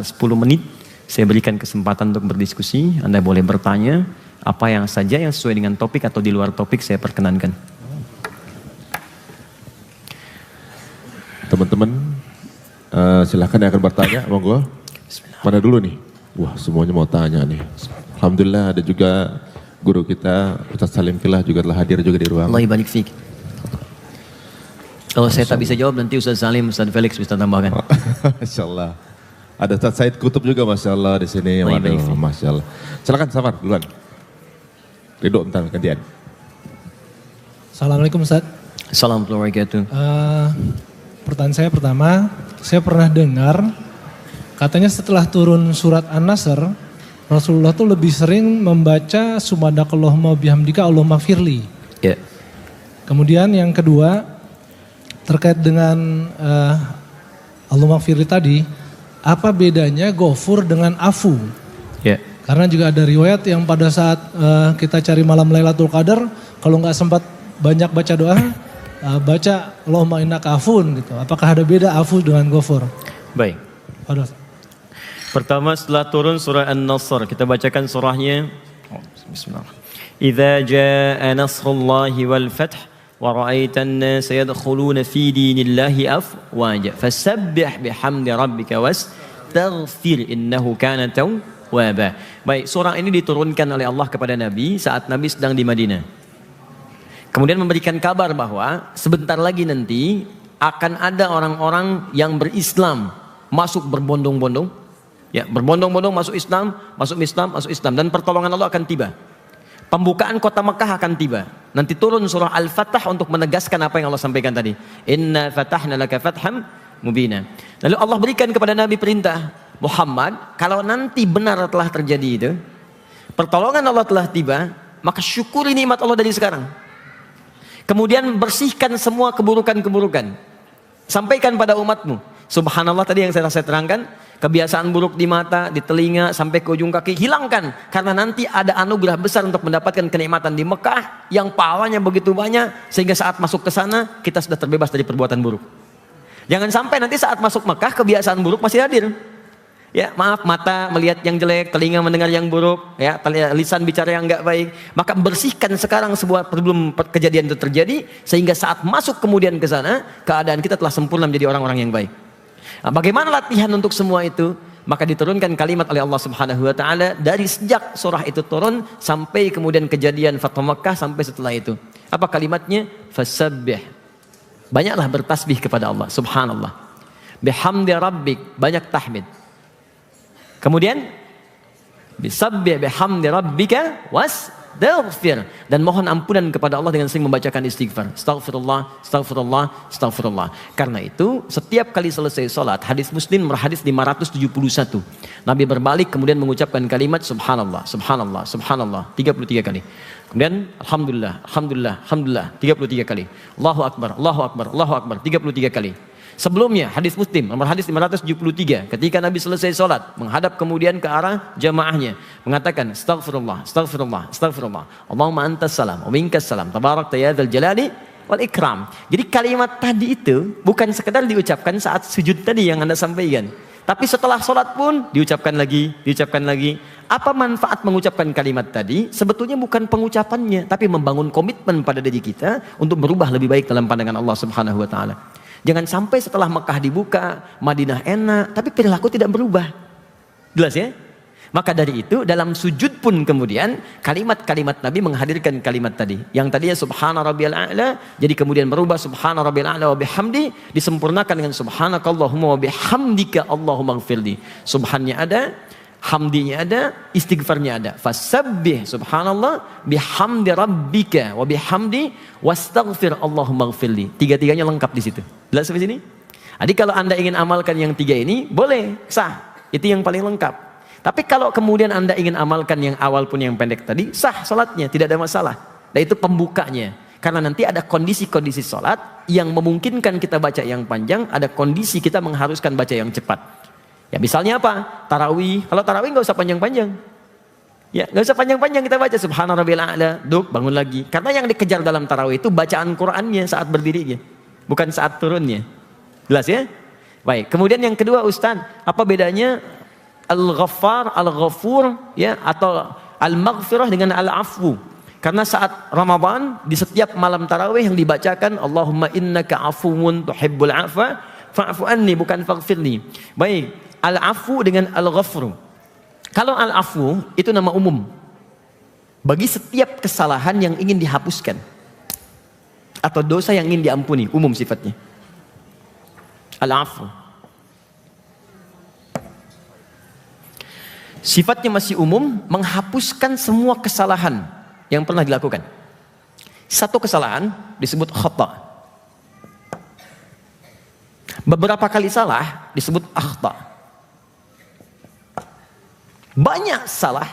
10 menit. Saya berikan kesempatan untuk berdiskusi. Anda boleh bertanya apa yang saja yang sesuai dengan topik atau di luar topik saya perkenankan. Teman-teman, silahkan yang akan bertanya, monggo. Mana dulu nih? Wah, semuanya mau tanya nih. Alhamdulillah ada juga guru kita, Ustaz Salim Filah juga telah hadir juga di ruang. Allah barik fiik. Kalau saya tak bisa jawab nanti Ustaz Salim, Ustaz Felix bisa tambahkan. Masya Allah. Ada Ustaz Said Kutub juga Masya Allah di sini. Waduh, Masya Allah. Silakan Safar duluan. Ridho bentar gantian. Assalamualaikum Ustaz. Assalamualaikum warahmatullahi wabarakatuh. Pertanyaan saya pertama, saya pernah dengar katanya setelah turun surat An-Nasr, Rasulullah tuh lebih sering membaca Subhanakallahumma bihamdika Allahumma firli. Ya. Kemudian yang kedua, terkait dengan Allahumma firli tadi, apa bedanya Ghafur dengan Afu? Ya. Karena juga ada riwayat yang pada saat kita cari malam Lailatul Qadar, kalau nggak sempat banyak baca doa, baca Allahumma innaka afun gitu. Apakah ada beda Afu dengan Ghafur? Baik. Aduh. Pertama setelah turun surah An-Nasr, kita bacakan surahnya. Bismillah. Idza jaa nasrullahi wal fath wa ra'aitan nasa yadkhuluna fi dinillahi afwaja fasabbih bihamdi rabbika wastaghfir innahu kana tawwaba. Baik, surah ini diturunkan oleh Allah kepada Nabi saat Nabi sedang di Madinah. Kemudian memberikan kabar bahwa sebentar lagi nanti akan ada orang-orang yang berislam masuk berbondong-bondong. Ya, berbondong-bondong masuk Islam, dan pertolongan Allah akan tiba. Pembukaan kota Mekah akan tiba. Nanti turun surah Al-Fatah untuk menegaskan apa yang Allah sampaikan tadi. Inna fatahna laka fatham mubina. Lalu Allah berikan kepada Nabi perintah, Muhammad, kalau nanti benar telah terjadi itu, pertolongan Allah telah tiba, maka syukuri nikmat Allah dari sekarang. Kemudian bersihkan semua keburukan-keburukan. Sampaikan pada umatmu. Subhanallah tadi yang saya terangkan, kebiasaan buruk di mata, di telinga, sampai ke ujung kaki, hilangkan. Karena nanti ada anugerah besar untuk mendapatkan kenikmatan di Mekah yang pahalanya begitu banyak, sehingga saat masuk ke sana kita sudah terbebas dari perbuatan buruk. Jangan sampai nanti saat masuk Mekah kebiasaan buruk masih hadir. Ya, maaf, mata melihat yang jelek, telinga mendengar yang buruk, ya, lisan bicara yang enggak baik. Maka bersihkan sekarang sebelum kejadian itu terjadi, sehingga saat masuk kemudian ke sana, keadaan kita telah sempurna menjadi orang-orang yang baik. Nah, bagaimana latihan untuk semua itu? Maka diturunkan kalimat oleh Allah Subhanahu wa taala dari sejak surah itu turun sampai kemudian kejadian Fathu Makkah sampai setelah itu. Apa kalimatnya? Fasabbih. Banyaklah bertasbih kepada Allah, subhanallah. Bihamdi rabbik, banyak tahmid. Kemudian bisabbih bihamdi rabbika wastaghfir, dan mohon ampunan kepada Allah dengan sering membacakan istighfar. Astaghfirullah, astaghfirullah, astaghfirullah. Karena itu setiap kali selesai salat, hadis Muslim hadis 571, Nabi berbalik kemudian mengucapkan kalimat subhanallah, subhanallah, subhanallah 33 kali. Kemudian alhamdulillah, alhamdulillah, alhamdulillah 33 kali. Allahu akbar, Allahu akbar, Allahu akbar 33 kali. Sebelumnya hadis Muslim nomor hadis 573, ketika Nabi selesai sholat menghadap kemudian ke arah jamaahnya mengatakan astaghfirullah, astaghfirullah, astaghfirullah, Allahumma antas salam wa minkas salam tabarakta ya dzal jalali wal ikram. Jadi kalimat tadi itu bukan sekedar diucapkan saat sujud tadi yang Anda sampaikan, tapi setelah sholat pun diucapkan lagi, diucapkan lagi. Apa manfaat mengucapkan kalimat tadi? Sebetulnya bukan pengucapannya, tapi membangun komitmen pada diri kita untuk berubah lebih baik dalam pandangan Allah Subhanahu wa taala. Jangan sampai setelah Mekah dibuka, Madinah enak, tapi perilaku tidak berubah. Jelas ya? Maka dari itu dalam sujud pun kemudian kalimat-kalimat Nabi menghadirkan kalimat tadi. Yang tadinya subhana rabbiyal a'la, jadi kemudian berubah subhana rabbiyal a'la wa bihamdi, disempurnakan dengan subhanakallahumma wa bihamdika Allahumma ighfirli. Subhannya ada, hamdinya ada, istighfarnya ada. Fasabbih subhanallah bihamdi rabbika wa bihamdi wastaghfir Allahumma ighfirli. Tiga-tiganya lengkap di situ. Jelas sampai sini? Jadi kalau Anda ingin amalkan yang tiga ini, boleh, sah. Itu yang paling lengkap. Tapi kalau kemudian Anda ingin amalkan yang awal pun yang pendek tadi, sah salatnya, tidak ada masalah. Dan itu pembukanya. Karena nanti ada kondisi-kondisi salat yang memungkinkan kita baca yang panjang, ada kondisi kita mengharuskan baca yang cepat. Ya misalnya apa? Tarawih. Kalau tarawih nggak usah panjang-panjang. Ya nggak usah panjang-panjang kita baca subhana rabbil a'la, duk bangun lagi. Karena yang dikejar dalam tarawih itu bacaan Qur'annya saat berdirinya, bukan saat turunnya. Jelas ya? Baik. Kemudian yang kedua Ustaz, apa bedanya Al-Ghaffar, Al-Ghafur, ya, atau Al-Maghfirah dengan Al-Afwu. Karena saat Ramadan di setiap malam tarawih yang dibacakan Allahumma innaka afuwun tuhibbul afwa fa'fu anni, bukan faghfirli. Baik, Al-Afwu dengan Al-Ghafru. Kalau Al-Afwu itu nama umum bagi setiap kesalahan yang ingin dihapuskan atau dosa yang ingin diampuni, umum sifatnya. Al-Afwu. Sifatnya masih umum, menghapuskan semua kesalahan yang pernah dilakukan. Satu kesalahan disebut khata. Beberapa kali salah disebut akhta. Banyak salah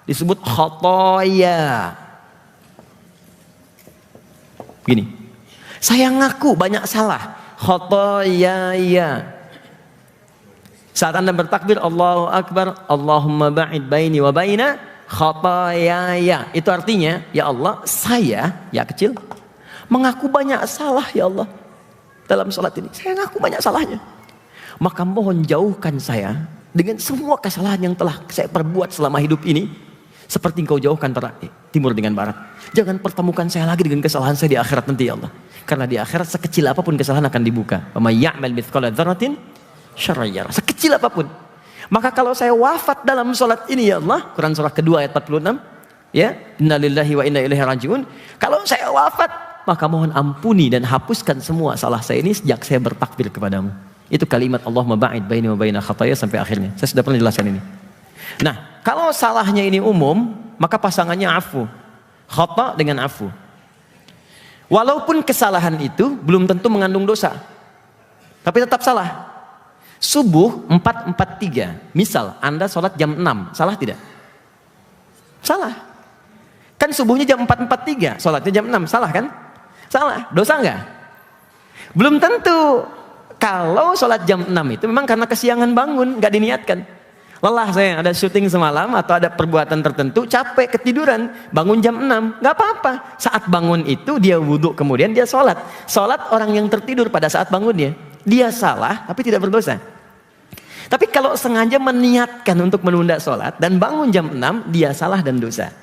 disebut khotoya. Gini, saya ngaku banyak salah, khotoya ya. Saat Anda bertakbir Allahu Akbar, Allahumma ba'id baini wa baina khotoyaya, itu artinya, ya Allah, saya, ya kecil, mengaku banyak salah ya Allah dalam salat ini. Saya ngaku banyak salahnya. Maka mohon jauhkan saya dengan semua kesalahan yang telah saya perbuat selama hidup ini, seperti Engkau jauhkan antara timur dengan barat. Jangan pertemukan saya lagi dengan kesalahan saya di akhirat nanti ya Allah. Karena di akhirat sekecil apapun kesalahan akan dibuka. Wa may ya'mal mithqala dzarratin syarran yarah. Sekecil apapun. Maka kalau saya wafat dalam salat ini ya Allah, Quran surah kedua ayat 46, ya, innalillahi wa inna ilaihi rajiun. Kalau saya wafat, maka mohon ampuni dan hapuskan semua salah saya ini sejak saya bertakbir kepadamu. Itu kalimat Allahumma ba'id baini wa baina khataya sampai akhirnya. Saya sudah pernah jelaskan ini. Nah, kalau salahnya ini umum, maka pasangannya afu. Khata dengan afu. Walaupun kesalahan itu belum tentu mengandung dosa, tapi tetap salah. Subuh 4:43, misal Anda sholat jam 6, salah tidak? Salah. Kan subuhnya jam 4:43, sholatnya jam 6, salah kan? Salah, dosa enggak? Belum tentu. Kalau sholat jam 6 itu memang karena kesiangan bangun, enggak diniatkan. Lelah saya, ada syuting semalam atau ada perbuatan tertentu, capek, ketiduran, bangun jam 6, enggak apa-apa. Saat bangun itu dia wudhu, kemudian dia sholat. Sholat orang yang tertidur pada saat bangunnya. Dia salah tapi tidak berdosa. Tapi kalau sengaja meniatkan untuk menunda sholat dan bangun jam 6, dia salah dan dosa.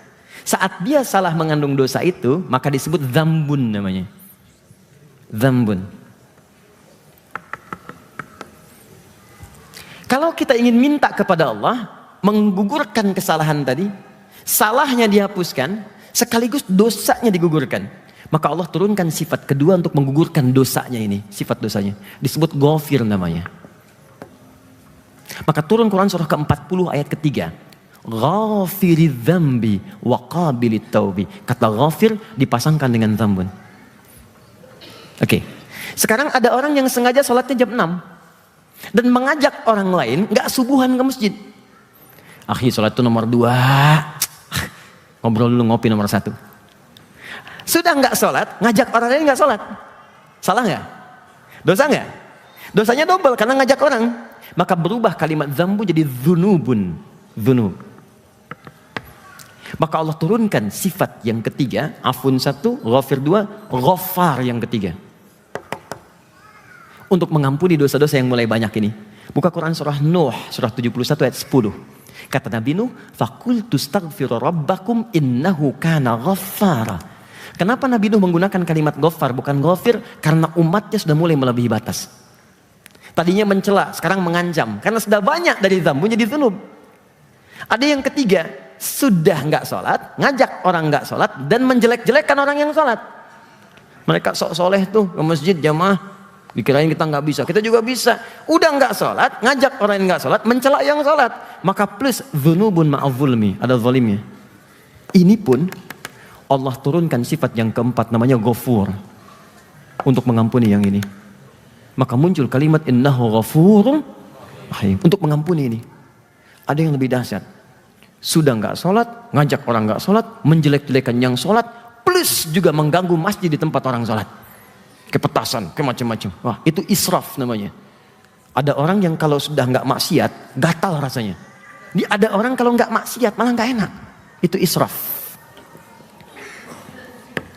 Saat dia salah mengandung dosa itu, maka disebut dzambun namanya. Dzambun. Kalau kita ingin minta kepada Allah menggugurkan kesalahan tadi, salahnya dihapuskan sekaligus dosanya digugurkan, maka Allah turunkan sifat kedua untuk menggugurkan dosanya ini. Sifat dosanya disebut Ghafir namanya. Maka turun Quran surah ke-40 ayat ketiga, Ghafiriz dzambi wa qabilit taubi. Kata Ghafir dipasangkan dengan dzambun. Oke. Sekarang ada orang yang sengaja sholatnya jam 6 dan mengajak orang lain gak subuhan ke masjid. Akhi, sholat itu nomor 2, ngobrol dulu, ngopi nomor 1. Sudah nggak sholat, ngajak orang lain nggak sholat, salah nggak? Dosa nggak? Dosanya double karena ngajak orang. Maka berubah kalimat dzambu jadi dzunubun, dzunub. Maka Allah turunkan sifat yang ketiga, afun 1, ghafir 2, ghaffar yang ketiga, untuk mengampuni dosa-dosa yang mulai banyak ini. Buka Quran surah Nuh, surah 71 ayat 10. Kata Nabi Nuh, faqultu astaghfiru rabbakum innahu kana ghaffara. Kenapa Nabi Nuh menggunakan kalimat ghaffar bukan ghafir? Karena umatnya sudah mulai melebihi batas. Tadinya mencela, sekarang mengancam. Karena sudah banyak dari dzambu jadi dzunub. Ada yang ketiga, sudah nggak sholat, ngajak orang nggak sholat, dan menjelek-jelekkan orang yang sholat. Mereka sok soleh tuh ke masjid jamaah, dikirain kita nggak bisa, kita juga bisa. Udah nggak sholat, ngajak orang yang nggak sholat, mencela yang sholat. Maka plus dzunubun ma'adzulmi, ada zalimnya. Ini pun Allah turunkan sifat yang keempat namanya Ghafur untuk mengampuni yang ini. Maka muncul kalimat innahu ghafurun rahim untuk mengampuni ini. Ada yang lebih dahsyat. Sudah nggak sholat, ngajak orang nggak sholat, menjelek-jelekan yang sholat, plus juga mengganggu masjid di tempat orang sholat. Kepetasan, macam-macam. Wah, itu israf namanya. Ada orang yang kalau sudah nggak maksiat, gatal rasanya. Ada orang kalau nggak maksiat malah nggak enak. Itu israf.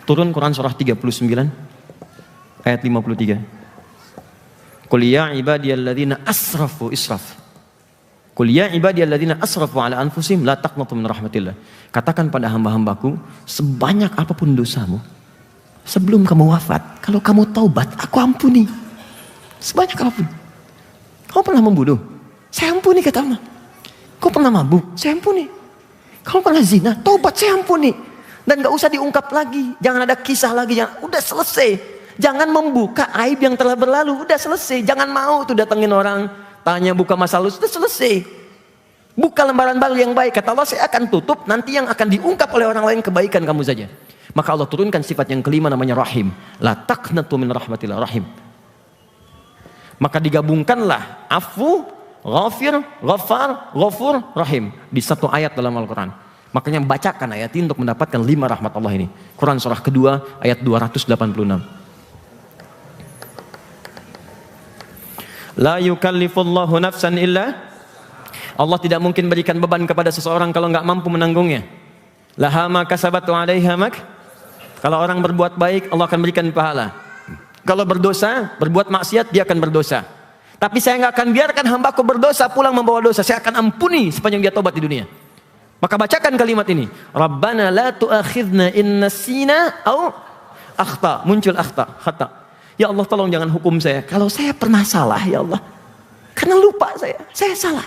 Turun Quran surah 39 ayat 53. Qul ya ibadiyalladzina asrafu israf. Qul ya ibadiyalladzina asrafu ala anfusihim la taqnatu min rahmatillah. Katakan pada hamba-hambaku, sebanyak apapun dosamu, sebelum kamu wafat, kalau kamu taubat, aku ampuni. Sebanyak apapun. Kau pernah membunuh? Saya ampuni, kata Allah. Kau pernah mabuk? Saya ampuni. Kau pernah zina? Taubat, saya ampuni. Dan gak usah diungkap lagi. Jangan ada kisah lagi. Udah selesai. Jangan membuka aib yang telah berlalu. Udah selesai. Jangan mau tuh datengin orang, tanya buka masa lalu. Sudah selesai. Buka lembaran baru yang baik. Kata Allah, saya akan tutup. Nanti yang akan diungkap oleh orang lain kebaikan kamu saja. Maka Allah turunkan sifat yang kelima namanya Rahim. La taqnatu min rahmatillah. Rahim. Maka digabungkanlah afu, ghafir, ghafar, ghafur, rahim di satu ayat dalam Al-Quran. Makanya bacakan ayat ini untuk mendapatkan 5 rahmat Allah ini. Quran surah kedua ayat 286. La yukallifullahu nafsan illa, Allah tidak mungkin berikan beban kepada seseorang kalau nggak mampu menanggungnya. Laha ma kasabat wa 'alaiha mak. Kalau orang berbuat baik, Allah akan berikan pahala. Kalau berdosa, berbuat maksiat, dia akan berdosa. Tapi saya nggak akan biarkan hambaku berdosa pulang membawa dosa. Saya akan ampuni sepanjang dia tobat di dunia. Maka bacakan kalimat ini. Rabbana la tu'akhidna in nasina au akhta. Muncul akhta, khata. Ya Allah, tolong jangan hukum saya. Kalau saya pernah salah, ya Allah. Karena lupa saya salah.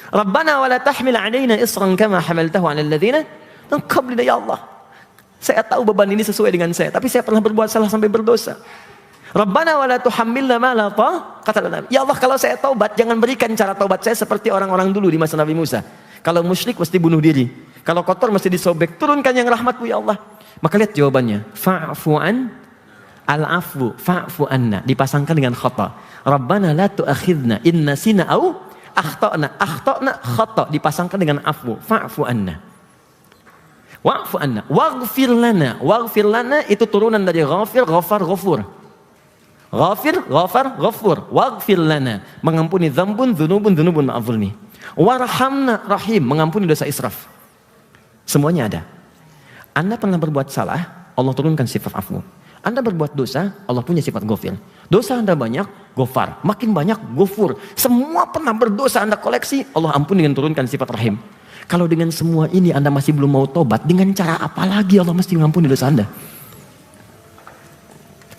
Rabbana wa la tahmil 'alaina isran kama hamaltahu 'alal ladzina min qablina, ya Allah. Saya tahu beban ini sesuai dengan saya, tapi saya pernah berbuat salah sampai berdosa. Rabbana wa la tuhammilna ma la taqata lana. Ya Allah, kalau saya taubat, jangan berikan cara taubat saya seperti orang-orang dulu di masa Nabi Musa. Kalau musyrik mesti bunuh diri. Kalau kotor mesti disobek. Turunkan yang rahmat-Mu ya Allah. Maka lihat jawabannya. Fa'fu an al-afwu fa'fu anna. Dipasangkan dengan khata. Rabbana la tu'akhidna in nasina au akhtana. Akhtana khata. Dipasangkan dengan afwu. Fa'fu anna. Wa'fu anna. Waghfir lana. Waghfir lana itu turunan dari ghafir, ghafar, ghafur. Ghafir, ghafar, ghafur. Waghfir lana. Mengampuni dzambun, dzunubun, dzunubun ma'afulni. Warhamna, rahim. Mengampuni dosa israf. Semuanya ada. Anda pernah berbuat salah, Allah turunkan sifat afu. Anda berbuat dosa, Allah punya sifat ghafir. Dosa Anda banyak, ghafar. Makin banyak, ghafur. Semua pernah berdosa Anda koleksi, Allah ampuni dengan turunkan sifat rahim. Kalau dengan semua ini Anda masih belum mau tobat, dengan cara apa lagi Allah mesti mengampuni dosa Anda?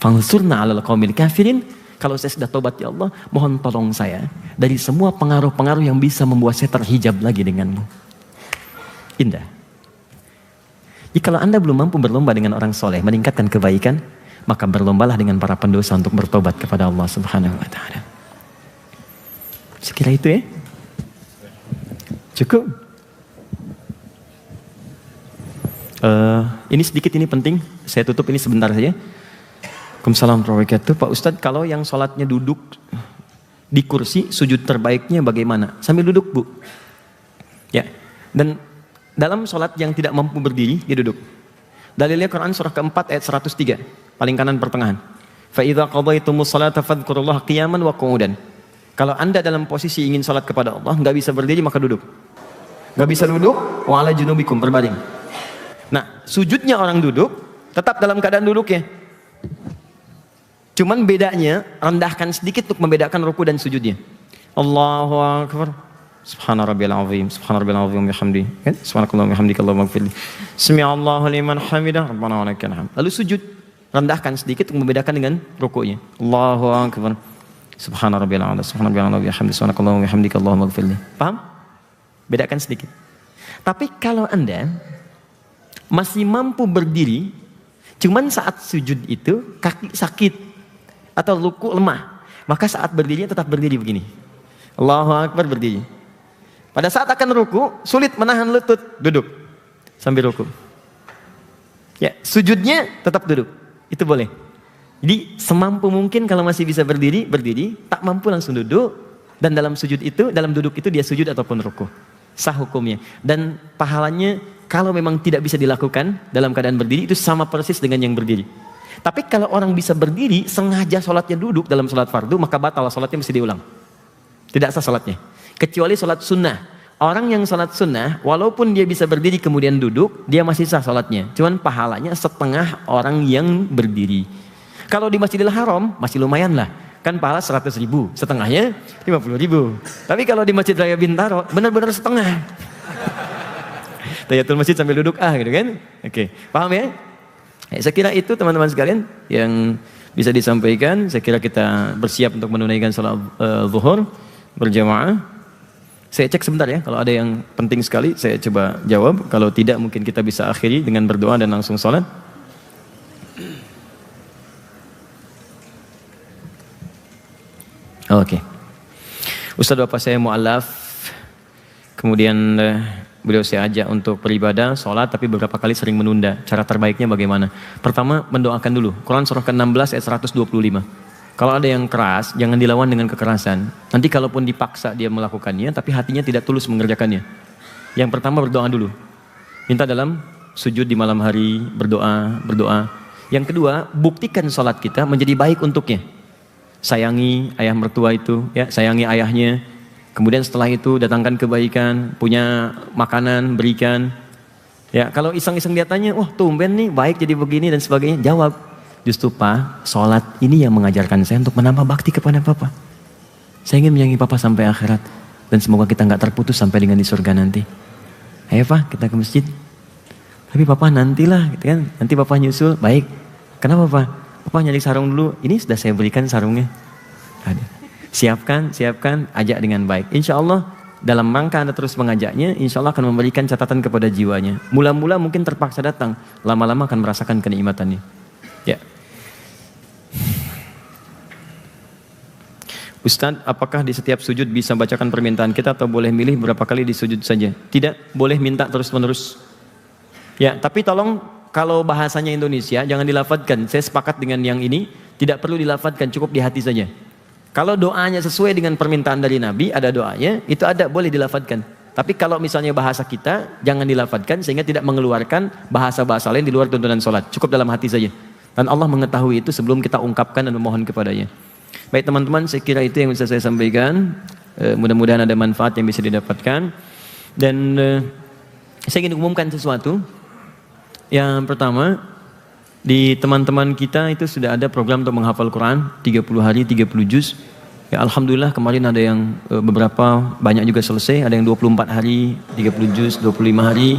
Fansurna 'alal qaumil kafirin. Kalau saya sudah tobat ya Allah, mohon tolong saya dari semua pengaruh-pengaruh yang bisa membuat saya terhijab lagi denganmu. Indah. Jikalau Anda belum mampu berlomba dengan orang soleh, meningkatkan kebaikan, maka berlombalah dengan para pendosa untuk bertobat kepada Allah Subhanahu wa Ta'ala. Sekira itu ya. Cukup. Ini sedikit, ini penting. Saya tutup ini sebentar saja. Waalaikumsalam warahmatullahi wabarakatuh. Pak Ustadz, kalau yang sholatnya duduk di kursi, sujud terbaiknya bagaimana? Sambil duduk, Bu. Ya. Dan dalam sholat yang tidak mampu berdiri, dia duduk. Dalilnya Quran surah keempat ayat 103, paling kanan pertengahan. Fa idza qadaytumus sholata fadhkurullaha qiyaman wa qu'udan. Kalau Anda dalam posisi ingin sholat kepada Allah, nggak bisa berdiri maka duduk. Nggak bisa duduk, wa ala junubikum, berbaring. Nah, sujudnya orang duduk, tetap dalam keadaan duduk ya. Cuman bedanya, rendahkan sedikit untuk membedakan ruku dan sujudnya. Allahu Akbar. Subhana rabbiyal azim, subhana rabbiyal azim bihamdi. Kan? Subhanakallahumma bihamdika Allahumma ighfirli. Sami'allahu liman hamidah, rabbana wa lakal hamd. Lalu sujud, rendahkan sedikit untuk membedakan dengan rukunya. Allahu Akbar. Subhana rabbiyal azim, subhana rabbiyal azim bihamdi, subhanakallahumma bihamdika Allahumma ighfirli. Paham? Bedakan sedikit. Tapi kalau Anda masih mampu berdiri, cuman saat sujud itu kaki sakit atau ruku lemah, maka saat berdirinya tetap berdiri begini. Allahu Akbar, berdiri. Pada saat akan ruku, sulit menahan lutut, duduk sambil ruku. Ya, sujudnya tetap duduk. Itu boleh. Jadi semampu mungkin kalau masih bisa berdiri, berdiri. Tak mampu langsung duduk. Dan dalam sujud itu, dalam duduk itu dia sujud ataupun ruku. Sah hukumnya. Dan pahalanya kalau memang tidak bisa dilakukan dalam keadaan berdiri, itu sama persis dengan yang berdiri. Tapi kalau orang bisa berdiri, sengaja sholatnya duduk dalam sholat fardu, maka batal sholatnya, mesti diulang. Tidak sah sholatnya. Kecuali sholat sunnah. Orang yang sholat sunnah, walaupun dia bisa berdiri kemudian duduk, dia masih sah sholatnya. Cuman pahalanya setengah orang yang berdiri. Kalau di Masjidil Haram, masih lumayan lah. kan pahala 100.000, setengahnya 50.000. Tapi kalau di Masjid Raya Bintaro benar-benar setengah. Tahiyatul masjid sambil duduk gitu kan. Oke, paham ya? Saya kira itu teman-teman sekalian yang bisa disampaikan. Saya kira kita bersiap untuk menunaikan salat zuhur berjamaah. Saya cek sebentar ya, kalau ada yang penting sekali saya coba jawab. Kalau tidak mungkin kita bisa akhiri dengan berdoa dan langsung salat. Oke. Ustaz Bapak saya mu'alaf, kemudian beliau saya ajak untuk beribadah, sholat, tapi beberapa kali sering menunda. Cara terbaiknya bagaimana? Pertama, mendoakan dulu. Quran surah ke-16 ayat 125. Kalau ada yang keras, jangan dilawan dengan kekerasan. Nanti kalaupun dipaksa dia melakukannya, tapi hatinya tidak tulus mengerjakannya. Yang pertama berdoa dulu. Minta dalam sujud di malam hari, berdoa. Yang kedua, buktikan sholat kita menjadi baik untuknya. Sayangi ayah mertua itu, ya, sayangi ayahnya. Kemudian setelah itu datangkan kebaikan, punya makanan, berikan. Ya, kalau iseng-iseng dia tanya, wah tumben nih baik jadi begini dan sebagainya, jawab, justru Pak, sholat ini yang mengajarkan saya untuk menambah bakti kepada Papa. Saya ingin menyayangi Papa sampai akhirat dan semoga kita nggak terputus sampai dengan di surga nanti. Ayo Pak, kita ke masjid. Tapi Papa nantilah, gitu kan? Nanti Papa nyusul, baik. Kenapa Pak? Papa nyari sarung dulu. Ini sudah saya berikan sarungnya. Ada. Siapkan, ajak dengan baik. Insya Allah dalam rangka Anda terus mengajaknya, insya Allah akan memberikan catatan kepada jiwanya. Mula-mula mungkin terpaksa datang, lama-lama akan merasakan kenikmatannya. Ya. Ustadz, apakah di setiap sujud bisa bacakan permintaan kita atau boleh milih berapa kali di sujud saja? Tidak, boleh minta terus-menerus. Ya, tapi tolong kalau bahasanya Indonesia jangan dilafadzkan. Saya sepakat dengan yang ini, tidak perlu dilafadzkan, cukup di hati saja. Kalau doanya sesuai dengan permintaan dari Nabi, ada doanya, itu ada, boleh dilafadzkan. Tapi kalau misalnya bahasa kita, jangan dilafadzkan sehingga tidak mengeluarkan bahasa-bahasa lain di luar tuntunan sholat. Cukup dalam hati saja. Dan Allah mengetahui itu sebelum kita ungkapkan dan memohon kepadanya. Baik teman-teman, saya kira itu yang bisa saya sampaikan. Mudah-mudahan ada manfaat yang bisa didapatkan. Dan saya ingin umumkan sesuatu. Yang pertama, di teman-teman kita itu sudah ada program untuk menghafal Quran 30 hari 30 juz. Ya alhamdulillah kemarin ada yang beberapa banyak juga selesai, ada yang 24 hari 30 juz, 25 hari,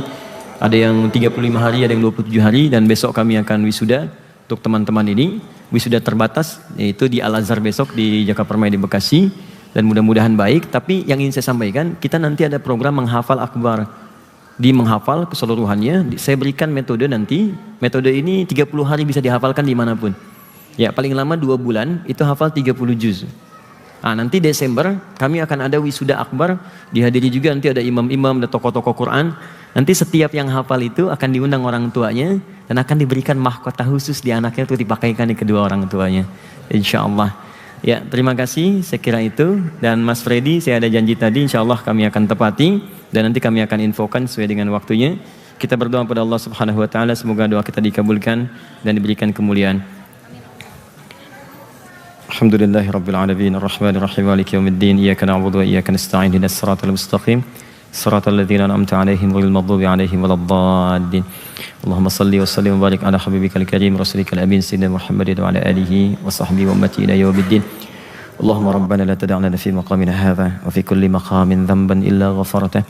ada yang 35 hari, ada yang 27 hari, dan besok kami akan wisuda untuk teman-teman ini. Wisuda terbatas yaitu di Al-Azhar besok di Jakapermai di Bekasi, dan mudah-mudahan baik. Tapi yang ingin saya sampaikan, kita nanti ada program menghafal akbar. Di menghafal keseluruhannya, saya berikan metode nanti. Metode ini 30 hari bisa dihafalkan dimanapun. Ya paling lama 2 bulan itu hafal 30 juz. Nanti Desember kami akan ada wisuda akbar. Dihadiri juga nanti ada imam-imam, ada tokoh-tokoh Quran. Nanti setiap yang hafal itu akan diundang orang tuanya dan akan diberikan mahkota khusus di anaknya untuk dipakaikan di kedua orang tuanya. Insya Allah. Ya terima kasih, saya kira itu. Dan Mas Freddy, saya ada janji tadi, insya Allah kami akan tepati. Dan nanti kami akan infokan sesuai dengan waktunya. Kita berdoa pada Allah Subhanahu Wa Taala, semoga doa kita dikabulkan dan diberikan kemuliaan. Alhamdulillahirabbil alamin, arrahmanir rahim, maliki yaumiddin, iyyaka na'budu wa iyyaka nasta'in, ihdinas siratal mustaqim, siratal ladzina an'amta 'alaihim ghairil maghdubi 'alaihim waladdallin. Allahumma shalli wa sallim wa barik ala habibikal karim rasulikal amin sayyidina Muhammadin wa ala alihi wa sahbihi wa ummati ila yaumiddin. Allahumma rabbana la tada'na fi maqamina hadha wa fi kulli maqamin dhanban illa ghafartah.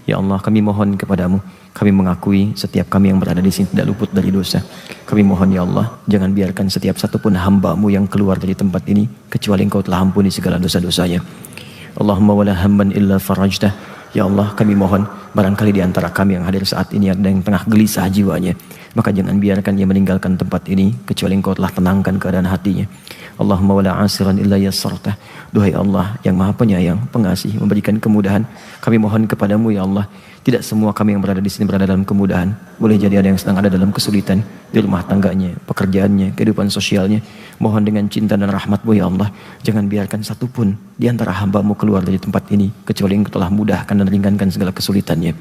Ya Allah, kami mohon kepadamu, kami mengakui setiap kami yang berada di sini tidak luput dari dosa. Kami mohon ya Allah, jangan biarkan setiap satupun hamba-Mu yang keluar dari tempat ini kecuali Engkau telah ampuni segala dosa-dosanya. Allahumma wala hamman illa farajtah. Ya Allah, kami mohon barangkali di antara kami yang hadir saat ini ada yang tengah gelisah jiwanya, maka jangan biarkan ia meninggalkan tempat ini kecuali Engkau telah tenangkan keadaan hatinya. Allahumma wala asiran illa yassartah. Duhai Allah yang Maha Penyayang, Pengasih, memberikan kemudahan. Kami mohon kepadamu ya Allah, tidak semua kami yang berada di sini berada dalam kemudahan. Boleh jadi ada yang sedang ada dalam kesulitan di rumah tangganya, pekerjaannya, kehidupan sosialnya. Mohon dengan cinta dan rahmat-Mu ya Allah, jangan biarkan satupun di antara hamba-Mu keluar dari tempat ini kecuali Engkau telah mudahkan dan ringankan segala kesulitannya.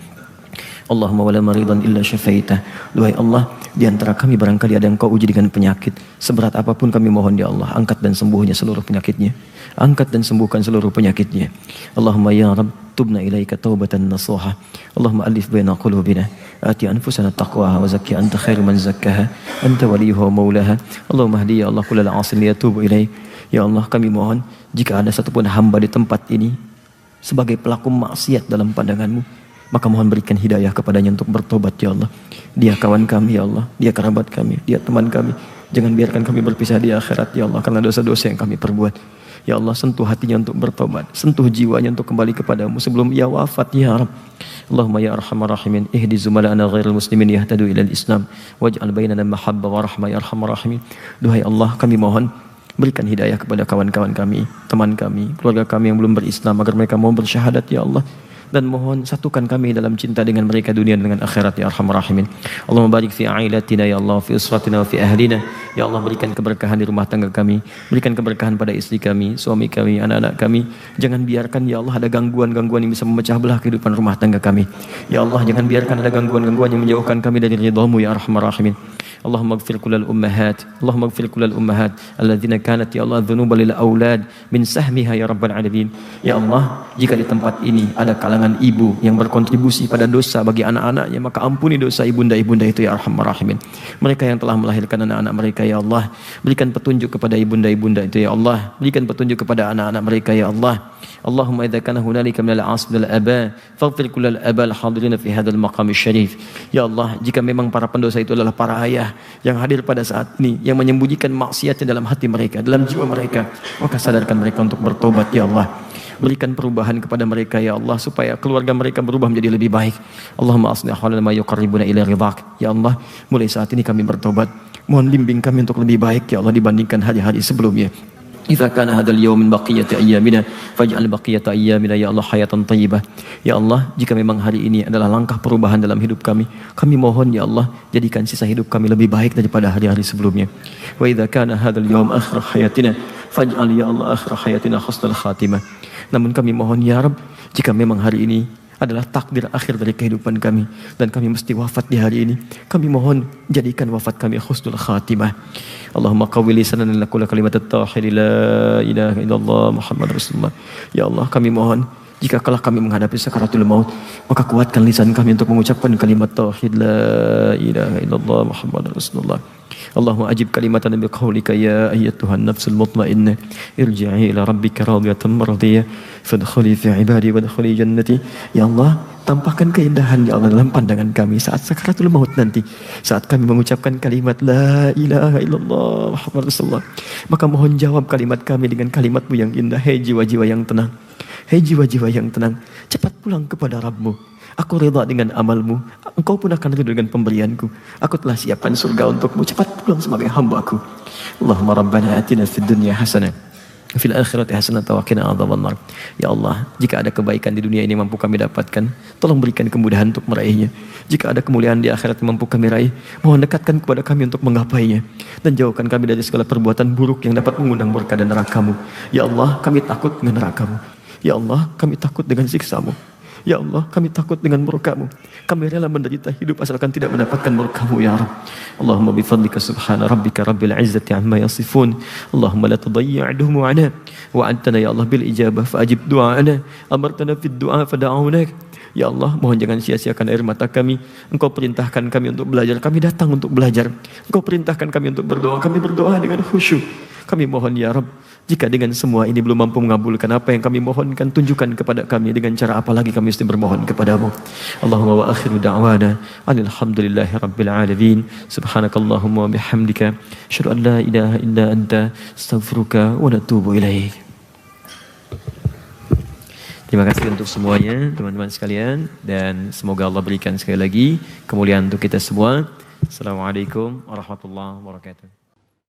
Allahumma wala maridan illa syafaitah. Duhai Allah, di antara kami barangkali ada yang Kau uji dengan penyakit. Seberat apapun kami mohon ya Allah, angkat dan sembuhnya seluruh penyakitnya. Angkat dan sembuhkan seluruh penyakitnya. Allahumma ya Rabb, tubna ilaika taubatan nasuha. Allahumma alif baina qulubina. Ati anfusana taqwaha wa zakki anta khairu man zakkaha. Anta waliyuha wa maulaha. Allahumma hdi ya Allah kullal asin liyatubu ilaik. Ya Allah, kami mohon jika ada satupun hamba di tempat ini sebagai pelaku maksiat dalam pandangan-Mu, maka mohon berikan hidayah kepadanya untuk bertobat ya Allah. Dia kawan kami ya Allah, dia kerabat kami, dia teman kami. Jangan biarkan kami berpisah di akhirat ya Allah karena dosa-dosa yang kami perbuat. Ya Allah, sentuh hatinya untuk bertobat, sentuh jiwanya untuk kembali kepadamu sebelum ia wafat ya Rabb. Allahumma ya arhamar rahimin, ihdi zumala'ana ghairil muslimin yahtadu ilal islam, waj'al bainana mahabba wa rahmah ya arhamar rahimin. Duhai Allah, kami mohon berikan hidayah kepada kawan-kawan kami, teman kami, keluarga kami yang belum berislam agar mereka mau bersyahadat ya Allah. Dan mohon satukan kami dalam cinta dengan mereka dunia dengan akhirat ya arhamar rahimin. Allahumma barik fi ailatina ya Allah, fi usratina wa fi ahlina. Ya Allah, berikan keberkahan di rumah tangga kami, berikan keberkahan pada istri kami, suami kami, anak-anak kami. Jangan biarkan ya Allah ada gangguan-gangguan yang bisa memecah belah kehidupan rumah tangga kami. Ya Allah, jangan biarkan ada gangguan-gangguan yang menjauhkan kami dari ridha-Mu ya arhamar rahimin. Allahumma ighfir kullal ummahat, Allahumma ighfir kullal ummahat alladzina kanat ya Allah dhunuba lil aulad min sahmiha ya rabbal alamin. Ya Allah, jika di tempat ini ada kalangan ibu yang berkontribusi pada dosa bagi anak-anaknya, maka ampuni dosa ibunda-ibunda itu ya arhamar rahimin. Mereka yang telah melahirkan anak-anak mereka ya Allah, berikan petunjuk kepada ibunda-ibunda itu ya Allah, berikan petunjuk kepada anak-anak mereka ya Allah. Allahumma idza kana hunalika minal asb wal aba faghfir kullal abal hadirin fi hadzal maqam syarif. Ya Allah, jika memang para pendosa itu adalah para ayah yang hadir pada saat ini, yang menyembunyikan maksiatnya dalam hati mereka, dalam jiwa mereka, maka sadarkan mereka untuk bertobat ya Allah. Berikan perubahan kepada mereka ya Allah, supaya keluarga mereka berubah menjadi lebih baik. Allahumma aslih ahwalana ma yuqarribuna ila ridhak. Ya Allah, mulai saat ini kami bertobat, mohon bimbing kami untuk lebih baik ya Allah dibandingkan hari-hari sebelumnya. Idza kana hadzal yaum min baqiyati ayyamina faj'al baqiyata ayyamina ya Allah hayatan thayyibah. Ya Allah, jika memang hari ini adalah langkah perubahan dalam hidup kami mohon ya Allah, jadikan sisa hidup kami lebih baik daripada hari-hari sebelumnya. Wa idza kana hadzal yaum akhir hayatina faj'al ya Allah akhir hayatina husnul khatimah. Namun kami mohon ya Rabb, jika memang hari ini adalah takdir akhir dari kehidupan kami dan kami mesti wafat di hari ini, kami mohon jadikan wafat kami husnul khatimah. Allahumma qawwi lisanana laqula kalimat at-tauhid la ilaha illallah Muhammad Rasulullah. Ya Allah, kami mohon jika kala kami menghadapi sakaratul maut, maka kuatkan lisan kami untuk mengucapkan kalimat tauhid la ilaha illallah Muhammad Rasulullah. Allahumma ajib kalimatana biqaulika ya ayyatuhan nafsul mutmainnah irji'i ila rabbika radiyatan mardiyah fadkhuli fi ibadi wadkhuli jannati. Ya Allah, tampakkan keindahan ya Allah dalam pandangan kami saat sakaratul maut nanti, saat kami mengucapkan kalimat la ilaha illallah Muhammad Rasulullah, maka mohon jawab kalimat kami dengan kalimat-Mu yang indah. Hei jiwa-jiwa yang tenang, hei jiwa-jiwa yang tenang, cepat pulang kepada Rabb-Mu. Aku rida dengan amal-Mu, Engkau pun akan ridha dengan pemberianku. Aku telah siapkan surga untukmu, cepat pulang sebagai hamba-Ku. Allahumma rabbana atina fid dunya hasanah fil akhirati hasanah wa qina adzabannar. Ya Allah, jika ada kebaikan di dunia ini mampu kami dapatkan, tolong berikan kemudahan untuk meraihnya. Jika ada kemuliaan di akhirat yang mampu kami raih, mohon dekatkan kepada kami untuk menggapainya dan jauhkan kami dari segala perbuatan buruk yang dapat mengundang murka dan neraka-Mu. Ya Allah, kami takut dengan neraka-Mu. Ya Allah, kami takut dengan siksa-Mu. Ya Allah, kami takut dengan murka-Mu. Kami rela menderita hidup asalkan tidak mendapatkan murka-Mu ya Rabb. Allahumma bifadlika subhana rabbika rabbil izzati amma yasifun. Allahumma la tudayyi'duhu mu'ana. Wa antana ya Allah bil ijabah fa'ajib du'ana. Amartana fid du'a fada'aunak. Ya Allah, mohon jangan sia-siakan air mata kami. Engkau perintahkan kami untuk belajar, kami datang untuk belajar. Engkau perintahkan kami untuk berdoa, kami berdoa dengan khusyuk. Kami mohon ya Rabb, jika dengan semua ini belum mampu mengabulkan apa yang kami mohonkan, tunjukkan kepada kami dengan cara apa lagi kami mesti bermohon kepadamu. Allahumma wa akhiru da'wana alhamdulillahi rabbil alamin. Subhanakallahumma wa bihamdika asyhadu an la ilaha illa anta astaghfiruka wa atubu ilaik. Terima kasih untuk semuanya teman-teman sekalian, dan semoga Allah berikan sekali lagi kemuliaan untuk kita semua. Assalamualaikum warahmatullahi wabarakatuh.